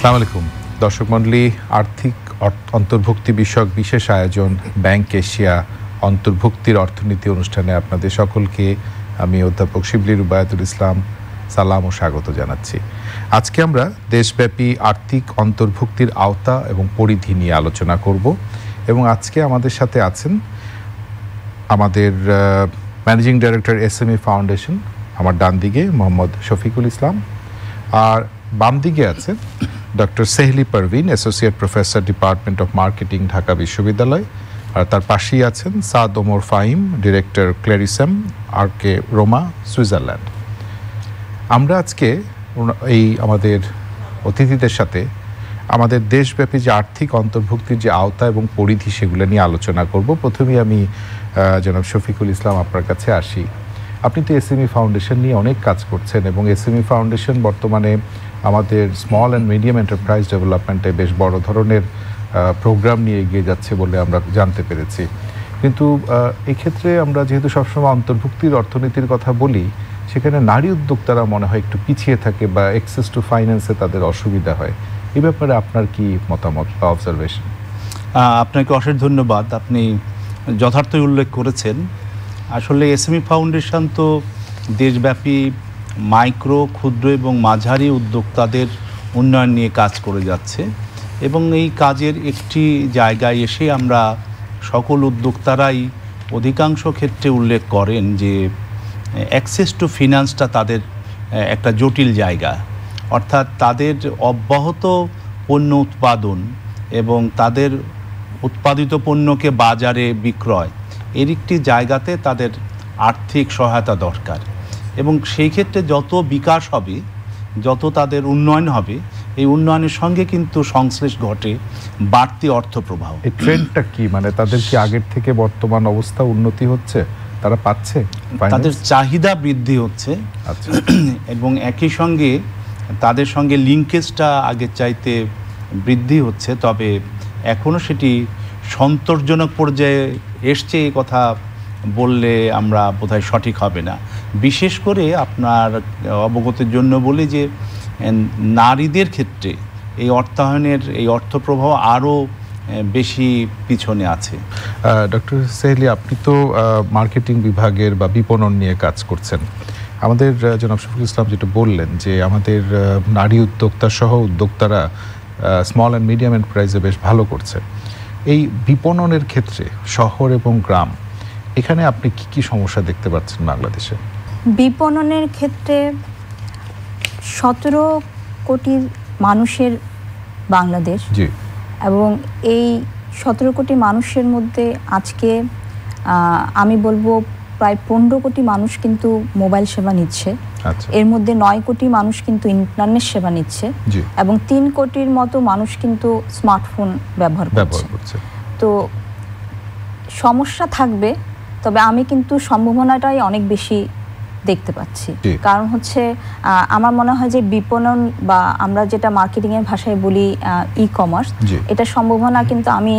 আসসালামু আলাইকুম দর্শক মণ্ডলী, আর্থিক অন্তর্ভুক্তি বিষয়ক বিশেষ আয়োজন ব্যাংক এশিয়া অন্তর্ভুক্তির অর্থনীতি অনুষ্ঠানে আপনাদের সকলকে আমি অধ্যাপক শিবলী রুবায়াতুল ইসলাম সালাম ও স্বাগত জানাচ্ছি। আজকে আমরা দেশব্যাপী আর্থিক অন্তর্ভুক্তির আওতা এবং পরিধি নিয়ে আলোচনা করব এবং আজকে আমাদের সাথে আছেন আমাদের ম্যানেজিং ডাইরেক্টর এসএমই ফাউন্ডেশন, আমার ডান দিকে মোহাম্মদ শফিকুল ইসলাম, আর বাম দিকে আছেন doctor Sehli Parvin, associate professor, department of marketing, Dhaka বিশ্ববিদ্যালয়, আর তার পাশেই আছেন সাদ ওমর ফাহিম, ডিরেক্টর ক্লেরিসেম, RK রোমা, সুইজারল্যান্ড। আমরা আজকে এই আমাদের অতিথিদের সাথে আমাদের দেশব্যাপী যে আর্থিক অন্তর্ভুক্তির যে আওতা এবং পরিধি সেগুলো নিয়ে আলোচনা করব। প্রথমেই আমি জনাব শফিকুল ইসলাম আপনার কাছে আসি। আপনি তো এসএমই ফাউন্ডেশন নিয়ে অনেক কাজ করছেন এবং এসএমই ফাউন্ডেশন বর্তমানে আমাদের স্মল অ্যান্ড মিডিয়াম এন্টারপ্রাইজ ডেভেলপমেন্টে বেশ বড় ধরনের প্রোগ্রাম নিয়ে এগিয়ে যাচ্ছে বলে আমরা জানতে পেরেছি। কিন্তু এক্ষেত্রে আমরা যেহেতু সবসময় অন্তর্ভুক্তির অর্থনীতির কথা বলি, সেখানে নারী উদ্যোক্তারা মনে হয় একটু পিছিয়ে থাকে বা অ্যাক্সেস টু ফাইন্যান্সে তাদের অসুবিধা হয়। এই ব্যাপারে আপনার কি মতামত বা অবজারভেশন? আপনাকে অশেষ ধন্যবাদ। আপনি যথার্থই উল্লেখ করেছেন। আসলে এসএমই ফাউন্ডেশন তো দেশব্যাপী মাইক্রো, ক্ষুদ্র এবং মাঝারি উদ্যোক্তাদের উন্নয়ন নিয়ে কাজ করে যাচ্ছে এবং এই কাজের একটি জায়গায় এসে আমরা সকল উদ্যোক্তারাই অধিকাংশ ক্ষেত্রে উল্লেখ করেন যে অ্যাক্সেস টু ফিনান্সটা তাদের একটা জটিল জায়গা, অর্থাৎ তাদের অব্যাহত পণ্য উৎপাদন এবং তাদের উৎপাদিত পণ্যকে বাজারে বিক্রয় এর একটি জায়গাতে তাদের আর্থিক সহায়তা দরকার এবং সেই ক্ষেত্রে যত বিকাশ হবে, যত তাদের উন্নয়ন হবে, এই উন্নয়নের সঙ্গে কিন্তু সংশ্লেষ ঘটে বাড়তি অর্থ প্রবাহ। এই ট্রেন্ডটা কি, মানে তাদের কি আগের থেকে বর্তমান অবস্থা উন্নতি হচ্ছে, তারা পাচ্ছে, তাদের চাহিদা বৃদ্ধি হচ্ছে এবং একই সঙ্গে তাদের সঙ্গে লিঙ্কেজটা আগের চাইতে বৃদ্ধি হচ্ছে, তবে এখনও সেটি সন্তোষজনক পর্যায়ে এসছে এই কথা বললে আমরা বোধহয় সঠিক হবে না। বিশেষ করে আপনার অবগতির জন্য বলি যে নারীদের ক্ষেত্রে এই অর্থায়নের এই অর্থপ্রবাহ আরও বেশি পিছনে আছে। ডক্টর সেহলি, আপনি তো মার্কেটিং বিভাগের বা বিপণন নিয়ে কাজ করছেন। আমাদের জনাব শফিকুল ইসলাম যেটা বললেন যে আমাদের নারী উদ্যোক্তা সহ উদ্যোক্তারা স্মল অ্যান্ড মিডিয়াম এন্টারপ্রাইজে বেশ ভালো করছে। এই বিপণনের ক্ষেত্রে শহর এবং গ্রাম, এখানে আপনি কি কি সমস্যা দেখতে পাচ্ছেন বাংলাদেশে? বিপণনের ক্ষেত্রে 17 কোটি মানুষের বাংলাদেশ, এবং এই 17 কোটি মানুষের মধ্যে আজকে আমি বলবো প্রায় 15 কোটি মানুষ কিন্তু মোবাইল সেবা নিচ্ছে। এর মধ্যে 9 কোটি মানুষ কিন্তু ইন্টারনেট সেবা নিচ্ছে এবং 3 কোটির মতো মানুষ কিন্তু স্মার্টফোন ব্যবহার করছে। তো সমস্যা থাকবে, তবে আমি কিন্তু সম্ভাবনাটাই অনেক বেশি দেখতে পাচ্ছি। কারণ হচ্ছে আমার মনে হয় যে বিপণন বা আমরা যেটা মার্কেটিং এর ভাষায় বলি ই কমার্স, এটা সম্ভাবনা কিন্তু আমি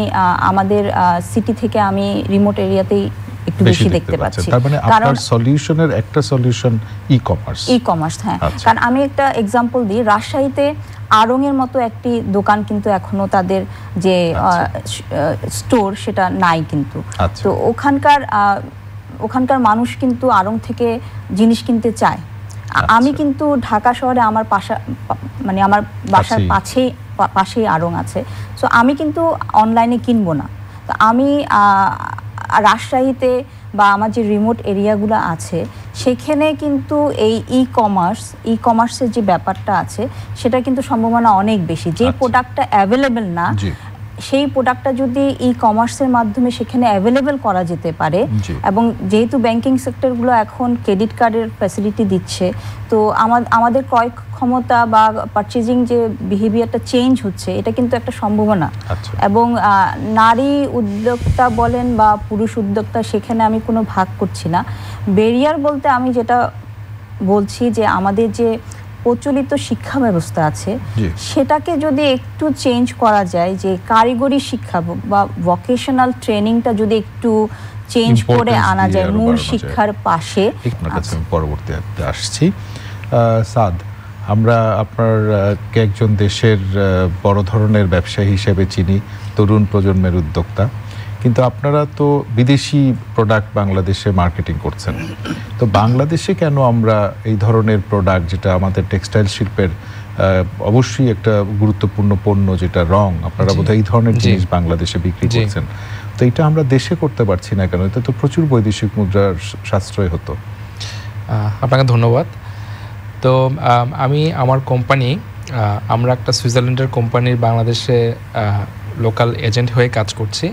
আমাদের সিটি থেকে আমি রিমোট এরিয়াতেই একটু বেশি দেখতে পাচ্ছি। মানে আপনার সলিউশনের একটা সলিউশন ই কমার্স। হ্যাঁ, কারণ আমি একটা এক্সাম্পল দিই। রাজশাহীতে আড়ং এর মতো একটি দোকান কিন্তু এখনো তাদের যে স্টোর সেটা নাই কিন্তু। তো ওখানকার মানুষ কিন্তু আড়ং থেকে জিনিস কিনতে চায়। আমি কিন্তু ঢাকা শহরে আমার আমার বাসার পাশেই আড়ং আছে, সো আমি কিন্তু অনলাইনে কিনবো না। তো আমি রাজশাহীতে বা আমার যে রিমোট এরিয়াগুলো আছে সেখানে কিন্তু এই ই কমার্সের যে ব্যাপারটা আছে সেটা কিন্তু সম্ভাবনা অনেক বেশি। যে প্রোডাক্টটা অ্যাভেলেবেল না, সেই প্রোডাক্টটা যদি ই কমার্সের মাধ্যমে সেখানে অ্যাভেলেবেল করা যেতে পারে, এবং যেহেতু ব্যাংকিং সেক্টরগুলো এখন ক্রেডিট কার্ডের ফ্যাসিলিটি দিচ্ছে, তো আমাদের ক্রয় ক্ষমতা বা পারচেজিং যে বিহেভিয়ারটা চেঞ্জ হচ্ছে, এটা কিন্তু একটা সম্ভাবনা। এবং নারী উদ্যোক্তা বলেন বা পুরুষ উদ্যোক্তা, সেখানে আমি কোনো ভাগ করছি না। ব্যারিয়ার বলতে আমি যেটা বলছি যে আমাদের যে প্রচলিত শিক্ষা ব্যবস্থা আছে সেটাকে যদি একটু চেঞ্জ করা যায়, যে কারিগরি শিক্ষা বা ভোকেশনাল ট্রেনিংটা যদি একটু চেঞ্জ করে আনা যায় মূল শিক্ষার পাশে। পরবর্তীতে আসছি। সাদ, আমরা আপনার কে একজন দেশের বড় ধরনের ব্যবসায়ী হিসেবে চিনি, তরুণ প্রজন্মের উদ্যোক্তা, কিন্তু আপনারা তো বিদেশি প্রোডাক্ট বাংলাদেশে মার্কেটিং করছেন। তো বাংলাদেশে কেন আমরা এই ধরনের প্রোডাক্ট, যেটা আমাদের টেক্সটাইল শিল্পের অবশ্যই একটা গুরুত্বপূর্ণ পণ্য যেটা রং, আপনারা বোধহয় এই ধরনের জিনিস বাংলাদেশে বিক্রি করছেন, তো এটা আমরা দেশে করতে পারছি না কেন? এটা তো প্রচুর বৈদেশিক মুদ্রার সাশ্রয় হতো। আপনাকে ধন্যবাদ। তো আমি আমার কোম্পানি, আমরা একটা সুইজারল্যান্ডের কোম্পানির বাংলাদেশে লোকাল এজেন্ট হয়ে কাজ করছি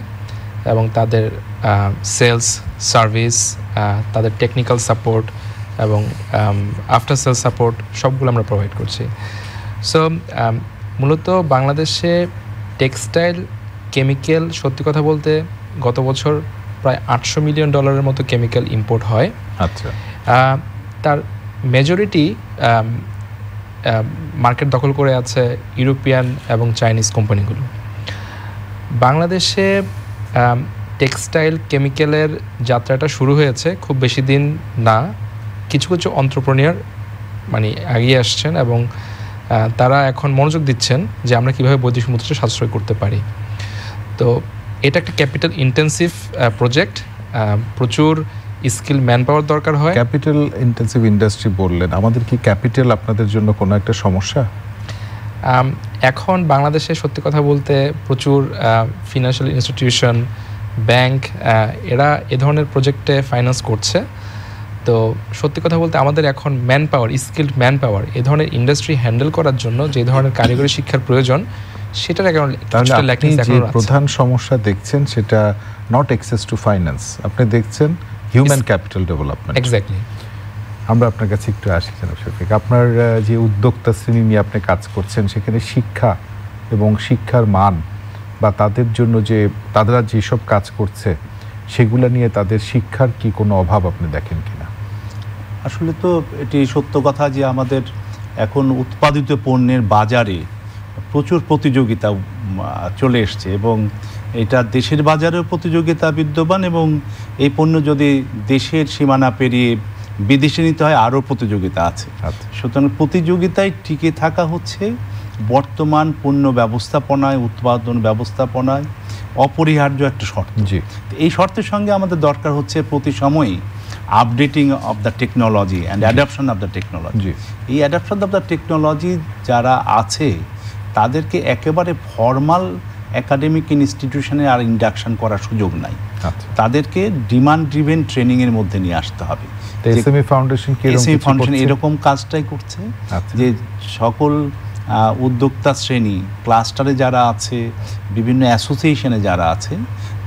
এবং তাদের সেলস সার্ভিস, তাদের টেকনিক্যাল সাপোর্ট এবং আফটার সেল সাপোর্ট সবগুলো আমরা প্রোভাইড করছি। সো মূলত বাংলাদেশে টেক্সটাইল কেমিক্যাল, সত্যি কথা বলতে গত বছর প্রায় $800 মিলিয়ন মতো কেমিক্যাল ইম্পোর্ট হয়। আচ্ছা, তার মেজরিটি মার্কেট দখল করে আছে ইউরোপিয়ান এবং চাইনিজ কোম্পানিগুলো। বাংলাদেশে টেক্সটাইল কেমিক্যালের যাত্রাটা শুরু হয়েছে খুব বেশি দিন না, কিছু কিছু এন্টারপ্রেনিউর মানে এগিয়ে আসছেন এবং তারা এখন মনোযোগ দিচ্ছেন যে আমরা কীভাবে বৈদেশিক মুদ্রা সাশ্রয় করতে পারি। তো এটা একটা ক্যাপিটাল ইন্টেন্সিভ প্রজেক্ট, প্রচুর স্কিল ম্যান পাওয়ার দরকার হয়। ক্যাপিটাল ইন্টেন্সিভ ইন্ডাস্ট্রি বললেন, আমাদের কি ক্যাপিটাল আপনাদের জন্য কোনো একটা সমস্যা? এখন বাংলাদেশে সত্যি কথা বলতে প্রচুর ফিনান্সিয়াল ইনস্টিটিউশন, ব্যাংক, এরা এ ধরনের প্রজেক্টে ফাইন্যান্স করছে। তো সত্যি কথা বলতে আমাদের এখন man power, skilled man power, এ ধরনের ইন্ডাস্ট্রি হ্যান্ডেল করার জন্য যে ধরনের কারিগরি শিক্ষার প্রয়োজন, সেটার প্রধান সমস্যা দেখছেন সেটা নট অ্যাক্সেস টু ফাইন্যান্স, আপনি দেখছেন হিউম্যান ক্যাপিটাল ডেভেলপমেন্ট। এক্স্যাক্টলি। আমরা আপনার কাছে একটু আসি জনাব শফিক, আপনার যে উদ্যোক্তা শ্রেণী নিয়ে আপনি কাজ করছেন, সেখানে শিক্ষা এবং শিক্ষার মান বা তাদের জন্য যে তারা যেসব কাজ করছে সেগুলো নিয়ে তাদের শিক্ষার কি কোনো অভাব আপনি দেখেন কিনা? আসলে তো এটি সত্য কথা যে আমাদের এখন উৎপাদিত পণ্যের বাজারে প্রচুর প্রতিযোগিতা চলে এসছে এবং এটা দেশের বাজারেও প্রতিযোগিতা বিদ্যমান এবং এই পণ্য যদি দেশের সীমানা পেরিয়ে বিদেশে নিতে হয় আরও প্রতিযোগিতা আছে। সুতরাং প্রতিযোগিতায় টিকে থাকা হচ্ছে বর্তমান পণ্য ব্যবস্থাপনায়, উৎপাদন ব্যবস্থাপনায় অপরিহার্য একটা শর্ত। এই শর্তের সঙ্গে আমাদের দরকার হচ্ছে প্রতি সময়ই updating of the technology and adoption of the technology. এই অ্যাডাপশন অফ দ্য টেকনোলজি যারা আছে তাদেরকে একেবারে ফর্মাল একাডেমিক ইনস্টিটিউশনে আর ইন্ডাকশন করার সুযোগ নাই, তাদেরকে ডিমান্ড ড্রিভেন ট্রেনিংয়ের মধ্যে নিয়ে আসতে হবে। এসএমই ফাউন্ডেশন এরকম কাজটাই করছে যে সকল উদ্যোক্তা শ্রেণী, ক্লাস্টারে যারা আছে, বিভিন্ন অ্যাসোসিয়েশনে যারা আছে,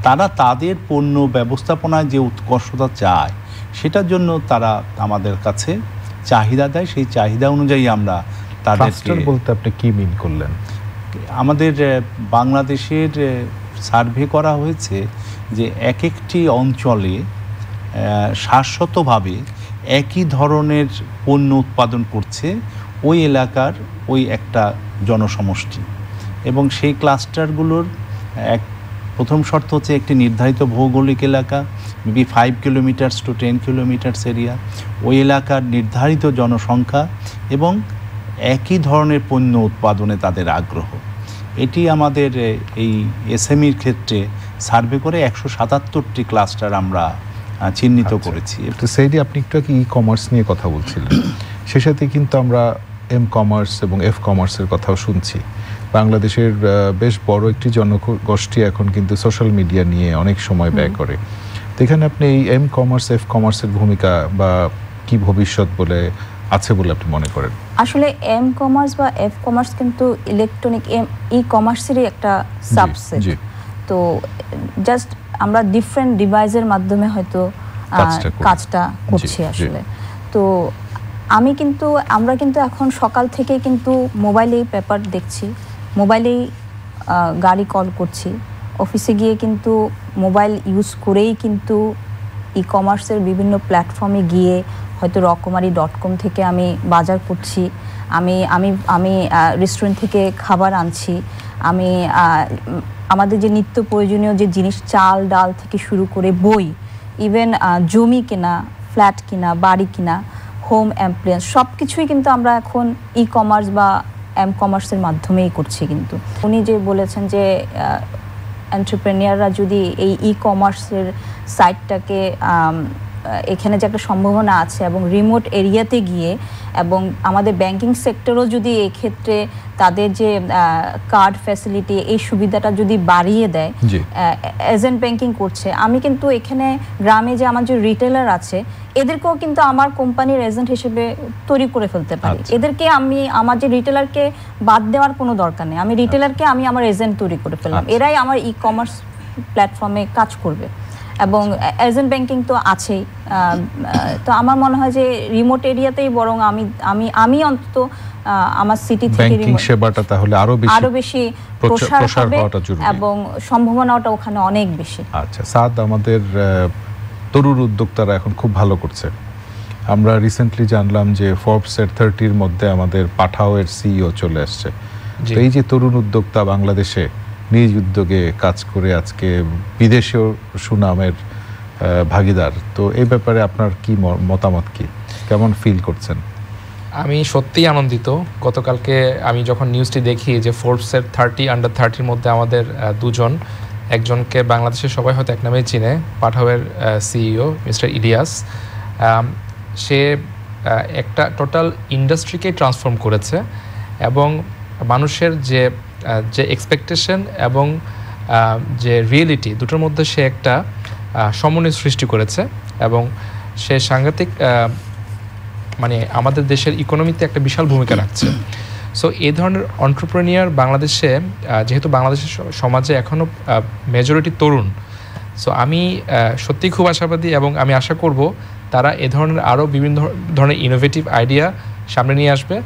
তারা তাদের পণ্য ব্যবস্থাপনায় যে উৎকর্ষতা চায় সেটার জন্য তারা আমাদের কাছে চাহিদা দেয়। সেই চাহিদা অনুযায়ী আমরা তাদেরকে বলতে আপনি কি মিন করলেন? আমাদের বাংলাদেশের সার্ভে করা হয়েছে যে এক একটি অঞ্চলে শাশ্বতভাবে একই ধরনের পণ্য উৎপাদন করছে ওই এলাকার ওই একটা জনসমষ্টি এবং সেই ক্লাস্টারগুলোর প্রথম শর্ত হচ্ছে একটি নির্ধারিত ভৌগোলিক এলাকা, maybe 5 kilometres to 10 kilometres area, ওই এলাকার নির্ধারিত জনসংখ্যা এবং একই ধরনের পণ্য উৎপাদনে তাদের আগ্রহ। এটি আমাদের এই এসএমইর ক্ষেত্রে সার্ভে করে 177টি ক্লাস্টার আমরা চিহ্নিত করেছি। তো সেইটি আপনি একটু ই কমার্স নিয়ে কথা বলছিলেন, সে সাথে কিন্তু আমরা এম কমার্স এবং এফ কমার্সের কথাও শুনছি। বাংলাদেশের বেশ বড় একটি জনগোষ্ঠী এখন কিন্তু সোশ্যাল মিডিয়া নিয়ে অনেক সময় ব্যয় করে। তো এখানে আপনি এই এম কমার্স এফ কমার্সের ভূমিকা বা কি ভবিষ্যৎ বলে আছে বলে আপনি মনে করেন? আসলে এম কমার্স বা এফ কমার্স কিন্তু ইলেকট্রনিক ই কমার্সেরই একটা সাবসেট। তো জাস্ট আমরা ডিফারেন্ট ডিভাইসের মাধ্যমে হয়তো কাজটা করছি আসলে। তো আমরা কিন্তু এখন সকাল থেকে কিন্তু মোবাইলেই পেপার দেখছি, মোবাইলেই গাড়ি কল করছি, অফিসে গিয়ে কিন্তু মোবাইল ইউজ করেই কিন্তু ই কমার্সের বিভিন্ন প্ল্যাটফর্মে গিয়ে হয়তো রকমারি.com থেকে আমি বাজার করছি, আমি রেস্টুরেন্ট থেকে খাবার আনছি, আমি আমাদের যে নিত্য প্রয়োজনীয় যে জিনিস, চাল ডাল থেকে শুরু করে বই, ইভেন জমি কেনা, ফ্ল্যাট কিনা, বাড়ি কিনা, হোম অ্যাপ্লায়েন্স সব কিছুই কিন্তু আমরা এখন ই কমার্স বা কমার্সের মাধ্যমেই করছি। কিন্তু উনি যে বলেছেন যে এন্টারপ্রেনিয়াররা যদি এই ই কমার্সের সাইটটাকে এখানে যে একটা সম্ভাবনা আছে এবং রিমোট এরিয়াতে গিয়ে এবং আমাদের ব্যাংকিং সেক্টরও যদি এক্ষেত্রে তাদের যে কার্ড ফ্যাসিলিটি এই সুবিধাটা যদি বাড়িয়ে দেয়, এজেন্ট ব্যাংকিং করছে, আমি কিন্তু এখানে গ্রামে যে আমার যে রিটেলার আছে এদেরকেও কিন্তু আমার কোম্পানির এজেন্ট হিসেবে তৈরি করে ফেলতে পারি। এদেরকে আমি আমার যে রিটেলারকে বাদ দেওয়ার কোনো দরকার নেই, আমি রিটেলারকে আমি আমার এজেন্ট তৈরি করে ফেললাম, এরাই আমার ই কমার্স প্ল্যাটফর্মে কাজ করবে। এবং এজেন্ট ব্যাংকিং তো আছেই। তো আমার মনে হয় যে রিমোট এরিয়াতেই বরং আমি অন্তত আমার সিটি থেকে ব্যাংকিং সেবাটা তাহলে আরো বেশি প্রসার হবে এবং সম্ভাবনাটা ওখানে অনেক বেশি। আচ্ছা সাদ, আমাদের তরুণ উদ্যোক্তারা এখন খুব ভালো করছে। আমরা রিসেন্টলি জানলাম যে ফোর্বসের 30-র মধ্যে আমাদের পাঠাওয়ের সিইও চলে আসছে। তো এই যে তরুণ উদ্যোক্তা বাংলাদেশে নিজ উদ্যোগে কাজ করে আজকে বিদেশেও সুনামের ভাগীদার, তো এই ব্যাপারে আপনার কি মতামত, কি কেমন ফিল করছেন? আমি সত্যিই আনন্দিত। গতকালকে আমি যখন নিউজটি দেখি যে ফোর্বসের 30 আন্ডার 30-র মধ্যে আমাদের দুজন, একজনকে বাংলাদেশের সবাই হয়তো এক নামেই চিনে, পাঠাওয়ের সিইও মিস্টার ইলিয়াস, সে একটা টোটাল ইন্ডাস্ট্রিকে ট্রান্সফর্ম করেছে এবং মানুষের যে এক্সপেকটেশন এবং যে রিয়েলিটি দুটোর মধ্যে সে একটা সমন্বয় সৃষ্টি করেছে এবং সে সাংঘাতিক মানে আমাদের দেশের ইকোনমিতে একটা বিশাল ভূমিকা রাখছে। সো এই ধরনের এন্টারপ্রেনিউর বাংলাদেশে, যেহেতু বাংলাদেশের সমাজে এখনও মেজরিটি তরুণ, সো আমি সত্যিই খুব আশাবাদী এবং আমি আশা করব তারা এ ধরনের আরও বিভিন্ন ধরনের ইনোভেটিভ আইডিয়া সামনে নিয়ে আসবে,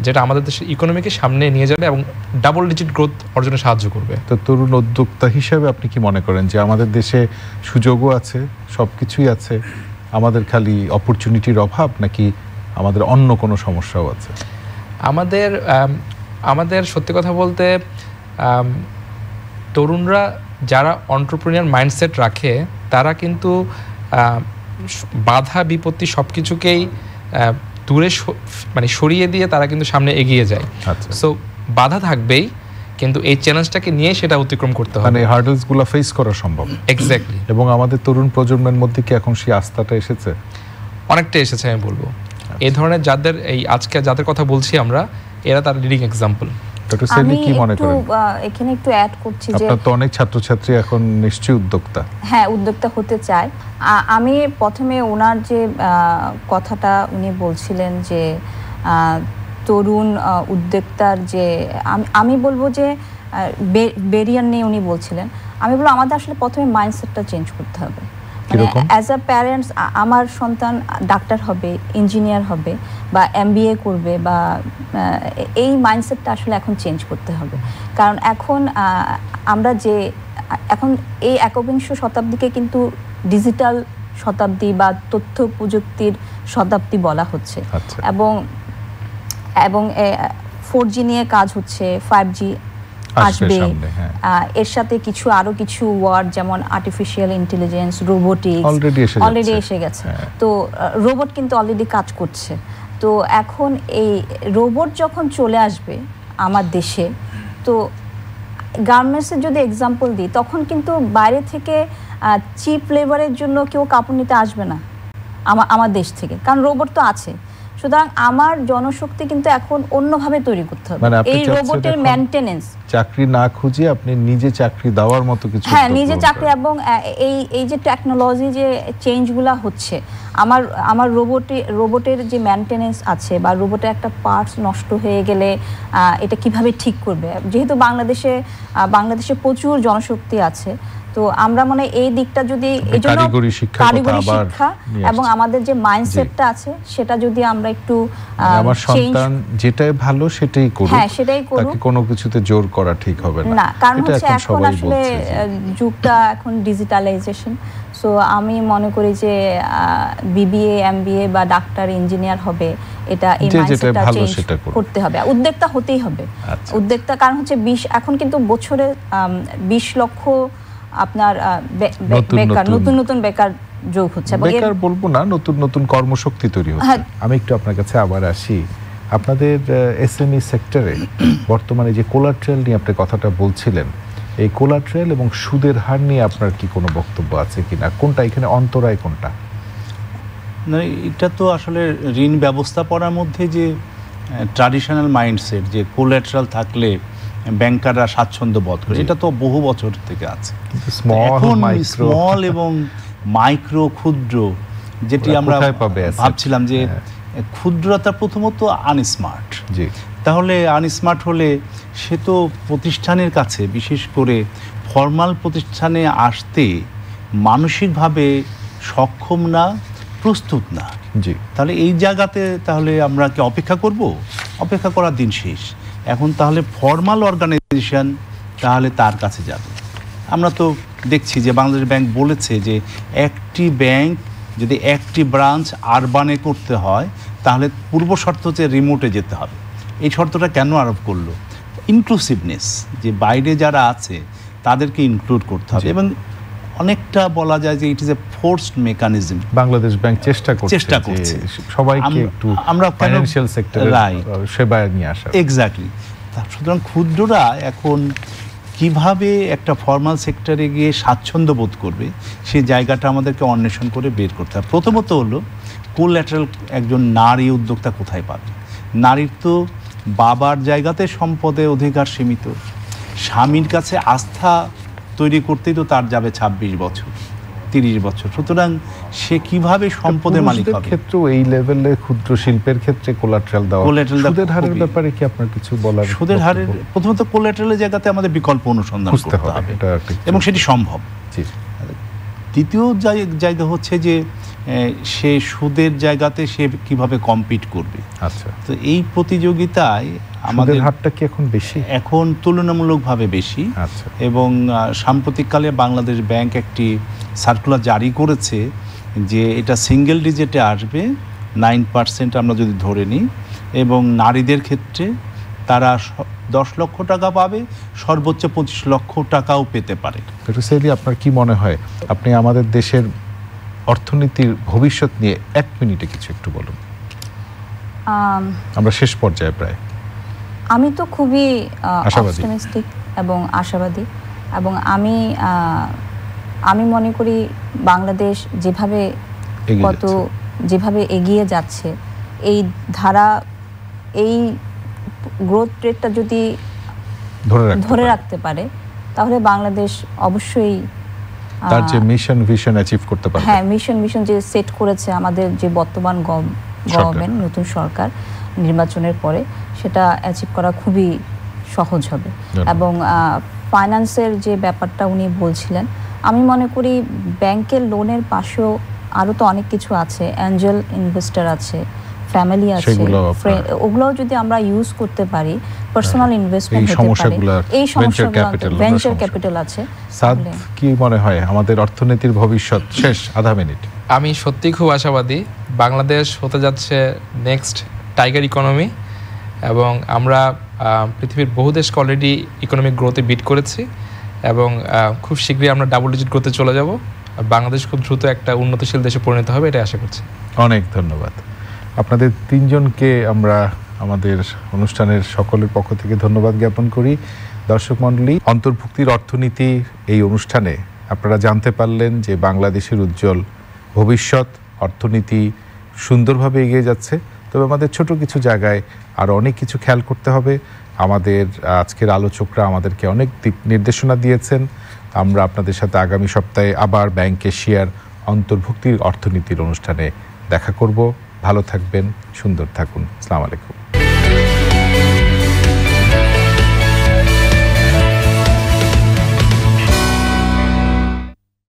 যেটা আমাদের দেশের ইকোনমিকে সামনে নিয়ে যাবে এবং ডাবল ডিজিট গ্রোথ অর্জনে সাহায্য করবে। তো তরুণ উদ্যোক্তা হিসেবে আপনি কি মনে করেন যে আমাদের দেশে সুযোগও আছে, সব কিছুই আছে, আমাদের খালি অপরচুনিটির অভাব, নাকি আমাদের অন্য কোনো সমস্যাও আছে? আমাদের সত্যি কথা বলতে তরুণরা যারা এন্টারপ্রেনিউর মাইন্ডসেট রাখে তারা কিন্তু বাধা বিপত্তি সব কিছুকেই দূরে মানে সরিয়ে দিয়ে তারা কিন্তু সামনে এগিয়ে যায়। সো বাধা থাকবেই, কিন্তু এই চ্যালেঞ্জটাকে নিয়ে সেটা অতিক্রম করতে হবে, মানে হার্ডলসগুলো ফেস করা সম্ভব। এক্স্যাক্টলি। এবং আমাদের তরুণ প্রজন্মের মধ্যে কি এখন সেই আস্থাটা এসেছে? অনেকটা এসেছে আমি বলবো। এই ধরনের যাদের এই আজকে যাদের কথা বলছি আমরা, এরা তার লিডিং এক্সাম্পল। ডক্টর সেলিম কি মনে করেন? এখানে একটু অ্যাড করছি যে আপনার তো অনেক ছাত্রছাত্রী এখন নিশ্চয়ই উদ্যোক্তা। হ্যাঁ, উদ্যোক্তা হতে চায়। আমি প্রথমে ওনার যে কথাটা উনি বলছিলেন যে তরুণ উদ্যোক্তার যে আমি বলবো যে ব্যারিয়ার নিয়ে উনি বলছিলেন, আমি বলবো আমাদের আসলে প্রথমে মাইন্ডসেটটা চেঞ্জ করতে হবে। অ্যাজ আ প্যারেন্টস, আমার সন্তান ডাক্তার হবে, ইঞ্জিনিয়ার হবে বা MBA করবে, বা এই মাইন্ডসেটটা আসলে এখন চেঞ্জ করতে হবে। কারণ এখন আমরা যে এখন এই একবিংশ শতাব্দীকে কিন্তু ডিজিটাল শতাব্দী বা তথ্য প্রযুক্তির শতাব্দী বলা হচ্ছে। এবং 4G নিয়ে কাজ হচ্ছে, 5G আসবে, এর সাথে আরো কিছু ওয়ার্ড যেমন আর্টিফিশিয়াল ইন্টেলিজেন্স, রোবোটিক্স অলরেডি এসে গেছে। তো রোবট কিন্তু অলরেডি কাজ করছে। তো এখন এই রোবট যখন চলে আসবে আমার দেশে, তো গার্মেন্টসের যদি এক্সাম্পল দিই, তখন কিন্তু বাইরে থেকে চিপ লেবারের জন্য কেউ কাপড় নিতে আসবে না আমার দেশ থেকে, কারণ রোবট তো আছে। সুতরাং আমার জনশক্তি কিন্তু এখন অন্যভাবে তৈরি করতে হবে। এই রোবটের মেইনটেনেন্স, চাকরি না খুঁজে আপনি নিজে চাকরি দেওয়ার মতো কিছু, হ্যাঁ নিজে চাকরি, এবং এই যে টেকনোলজি যে চেঞ্জগুলো হচ্ছে, আমার রোবটের যে মেইনটেনেন্স আছে বা রোবটের একটা পার্টস নষ্ট হয়ে গেলে এটা কিভাবে ঠিক করবে, যেহেতু বাংলাদেশে প্রচুর জনশক্তি আছে। তো আমরা মনে এই দিকটা যদি কারিগরি শিক্ষা এবং আমাদের যে মাইন্ডসেটটা আছে সেটা যদি আমরা একটু আমার সন্তান যেটাই ভালো সেটাই করুক, হ্যাঁ সেটাই করুক, তাকে কোনো কিছুতে জোর করা ঠিক হবে না। কারণ হচ্ছে এখন আসলে যুগটা এখন ডিজিটালাইজেশন। সো আমি মনে করি যে BBA MBA বা ডাক্তার ইঞ্জিনিয়ার হবে, এটা এই মাইন্ডসেটটা চেঞ্জ করতে হবে, উদ্যোক্তা হতেই হবে। উদ্যোক্তা কারণ হচ্ছে এখন কিন্তু বছরে 20 লক্ষ আপনার বেকার, নতুন বেকার যোগ হচ্ছে এবং বেকার বলবো না, নতুন নতুন কর্মশক্তি তৈরি হচ্ছে। আমি একটু আপনার কাছে আবার আসি, আপনাদের এসএমই সেক্টরে বর্তমানে যে কোলাট্রাল নিয়ে আপনি কথাটা বলছিলেন, এই কোলাট্রাল এবং সুদের হার নিয়ে আপনার কি কোনো বক্তব্য আছে কিনা? কোনটা এখানে অন্তরায়, কোনটা? না, এটা তো আসলে ঋণ ব্যবস্থাপনার মধ্যে যে ট্র্যাডিশনাল মাইন্ডসেট যে কোলাট্রাল থাকলে ব্যাংকাররা স্বাচ্ছন্দ্য বোধ করে, এটা তো বহু বছর থেকে আছে। এখন স্মল এবং মাইক্রো ক্ষুদ্র যেটি আমরা ভাবছিলাম যে ক্ষুদ্রতা প্রথমত আনস্মার্ট, তাহলে আনস্মার্ট হলে সে তো প্রতিষ্ঠানের কাছে, বিশেষ করে ফর্মাল প্রতিষ্ঠানে আসতে মানসিকভাবে সক্ষম না, প্রস্তুত না। তাহলে এই জায়গাতে তাহলে আমরা কি অপেক্ষা করব? অপেক্ষা করার দিন শেষ। এখন তাহলে ফর্মাল অর্গানাইজেশন তাহলে তার কাছে যাবে। আমরা তো দেখছি যে বাংলাদেশ ব্যাংক বলেছে যে একটি ব্যাংক যদি একটি ব্রাঞ্চ আরবানে করতে হয় তাহলে পূর্ব শর্ত হচ্ছে রিমোটে যেতে হবে। এই শর্তটা কেন আরোপ করলো? ইনক্লুসিভনেস, যে বাইরে যারা আছে তাদেরকে ইনক্লুড করতে হবে, এবং অনেকটা বলা যায় যে it is a forced mechanism. Bangladesh bank চেষ্টা করছে সবাইকে একটু আমরা ফাইন্যান্সিয়াল সেক্টরে সেবায় নিয়ে আসা। এক্স্যাক্টলি। সুতরাং ক্ষুদ্ররা এখন কিভাবে একটা ফর্মাল সেক্টরে গিয়ে স্বাচ্ছন্দ্য বোধ করবে সেই জায়গাটা আমাদেরকে অন্বেষণ করে বের করতে হবে। প্রথমত হলো কোল্যাটারাল একজন নারী উদ্যোক্তা কোথায় পাবে? নারীর তো বাবার জায়গাতে সম্পদে অধিকার সীমিত, স্বামীর কাছে আস্থা তৈরি করতেই তো তার যাবে 26 বছর 30 বছর। সুতরাং সে কিভাবে সম্পদের মালিক হবে? ক্ষেত্রে এই লেভেলে ক্ষুদ্র শিল্পের ক্ষেত্রে কোলাট্রাল দেওয়া, সুদের হারের ব্যাপারে কি আপনার কিছু বলার? সুদের হারের প্রথমত কোলাট্রালের জায়গাতে আমাদের বিকল্প অনুসন্ধান করতে হবে এবং সেটি সম্ভব। দ্বিতীয় জায়গা হচ্ছে যে সে সুদের জায়গাতে সে কিভাবে কম্পিট করবে। আচ্ছা, তো এই প্রতিযোগিতায় আমাদের হারটা কি এখন বেশি? এখন তুলনামূলকভাবে বেশি। আচ্ছা। এবং সাম্প্রতিককালে বাংলাদেশ ব্যাংক একটি সার্কুলার জারি করেছে যে এটা সিঙ্গেল ডিজিটে আসবে, 9% আমরা যদি ধরে নিই, এবং নারীদের ক্ষেত্রে তারা 10 লক্ষ টাকা পাবে, সর্বোচ্চ 25 লক্ষ টাকাও পেতে পারে। আপনার কি মনে হয়, আপনি আমাদের দেশের অর্থনীতির ভবিষ্যৎ নিয়ে 1 মিনিটে কিছু একটু বলুন। আমরা শেষ পর্যায়ে প্রায়। আমি তো খুবই অপটিমিস্টিক এবং আশাবাদী, এবং আমি মনে করি বাংলাদেশ যেভাবে এগিয়ে যাচ্ছে, এই ধারা, এই গ্রোথ রেটটা যদি ধরে রাখতে পারে তাহলে বাংলাদেশ অবশ্যই তার যে মিশন ভিশন অ্যাচিভ করতে পারবে। হ্যাঁ, মিশন যে সেট করেছে আমাদের যে বর্তমান গভর্নমেন্ট, নতুন সরকার নির্বাচনের পরে, সেটা অ্যাচিভ করা খুবই সহজ হবে। এবং ফাইন্যান্সের যে ব্যাপারটা উনি বলছিলেন, আমি মনে করি ব্যাংকের লোনের পাশেও আরও তো অনেক কিছু আছে, অ্যাঞ্জেল ইনভেস্টর আছে, ফ্যামিলি আছে, ওগুলোও যদি আমরা ইউজ করতে পারি, পার্সোনাল ইনভেস্টমেন্ট হতে পারে, এই সমস্যাগুলো, ভেঞ্চার ক্যাপিটাল আছে। সাদ, কি মনে হয় আমাদের অর্থনীতির ভবিষ্যৎ? শেষ আধা মিনিট। আমি সত্যি খুব আশাবাদী, বাংলাদেশ হতে যাচ্ছে নেক্সট টাইগার ইকোনমি, এবং আমরা পৃথিবীর বহু দেশকে অলরেডি ইকোনমিক গ্রোথে বিট করেছি, এবং খুব শীঘ্রই আমরা ডাবল ডিজিট গ্রোথে চলে যাব, আর বাংলাদেশ খুব দ্রুত একটা উন্নতশীল দেশে পরিণত হবে, এটাই আশা করছি। অনেক ধন্যবাদ আপনাদের তিনজনকে। আমরা আমাদের অনুষ্ঠানের সকলের পক্ষ থেকে ধন্যবাদ জ্ঞাপন করি। দর্শক মণ্ডলী, অন্তর্ভুক্তির অর্থনীতি এই অনুষ্ঠানে আপনারা জানতে পারলেন যে বাংলাদেশের উজ্জ্বল ভবিষ্যৎ, অর্থনীতি সুন্দরভাবে এগিয়ে যাচ্ছে। তবে আমাদের ছোট কিছু জায়গায় আরও অনেক কিছু খেয়াল করতে হবে। আমাদের আজকের আলোচকরা আমাদেরকে অনেক দিক নির্দেশনা দিয়েছেন। আমরা আপনাদের সাথে আগামী সপ্তাহে আবার ব্যাংক এশিয়ার অন্তর্ভুক্তির অর্থনীতির অনুষ্ঠানে দেখা করব। ভালো থাকবেন, সুন্দর থাকুন। আসসালামু আলাইকুম।